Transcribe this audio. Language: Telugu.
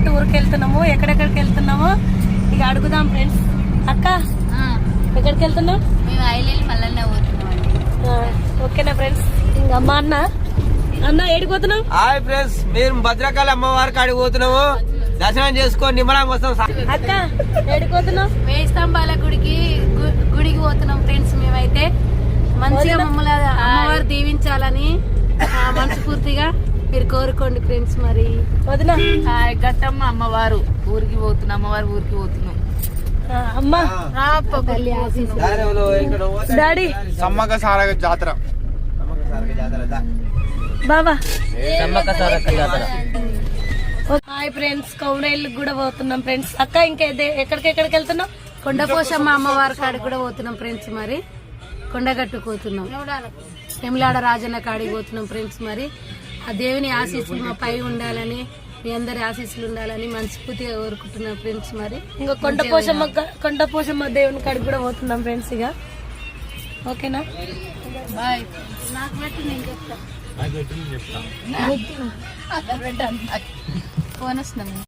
టూర్కి వెళ్తున్నాము. ఎక్కడెక్కడికి వెళ్తున్నామో ఇక అడుగుదాం ఫ్రెండ్స్. అక్క ఎక్కడికి వెళ్తున్నాం? మేము ఐలేలి మల్లన్న పోతున్నాం. ఓకేనా ఫ్రెండ్స్? ఇంకా అమ్మ అన్న ఏడికి పోతున్నాం? హాయ్ ఫ్రెండ్స్, మేము భద్రకాళి అమ్మవారి కాడికి పోతున్నాము. దర్శనం చేసుకొని నిమ్మలం వస్తాం. అక్క ఏడికి పోతున్నాం? వేయి స్తంభాల గుడికి పోతున్నాం ఫ్రెండ్స్. మేమైతే మంచిగా మమ్మల్ని అమ్మవారు దీవించాలని మనస్ఫూర్తిగా మీరు కోరుకోండి ఫ్రెండ్స్. మరి వదినా గట్టమ్మ అమ్మవారు ఊరికి పోతున్నాం. అమ్మవారి ఊరికి పోతున్నాం. అమ్మ డాడీ సమ్మక్క సారక్క జాతర. బాబా సమ్మక్క సారక్క జాతర. హాయ్ ఫ్రెండ్స్, కౌనైల్ కూడా పోతున్నాం ఫ్రెండ్స్. అక్క ఇంకా ఎక్కడికి వెళ్తున్నాం? కొండపోషమ్మ అమ్మవారి కాడికి కూడా పోతున్నాం ఫ్రెండ్స్. మరి కొండగట్టుకు పోతున్నాం. ఎమ్లాడ రాజన్న కాడికి పోతున్నాం ఫ్రెండ్స్. మరి ఆ దేవుని ఆశీస్సులు మా పై ఉండాలని, మీ అందరి ఆశీస్సులు ఉండాలని మనస్ఫూర్తిగా కోరుకుంటున్నాం ఫ్రెండ్స్. మరి ఇంకా కొండపోషమ్మ దేవుని కాడికి కూడా పోతున్నాం ఫ్రెండ్స్. ఇక ఓకేనా? బాయ్. నాకు పెట్టి నేను చెప్తా. ఫోన్ వస్తున్నాం.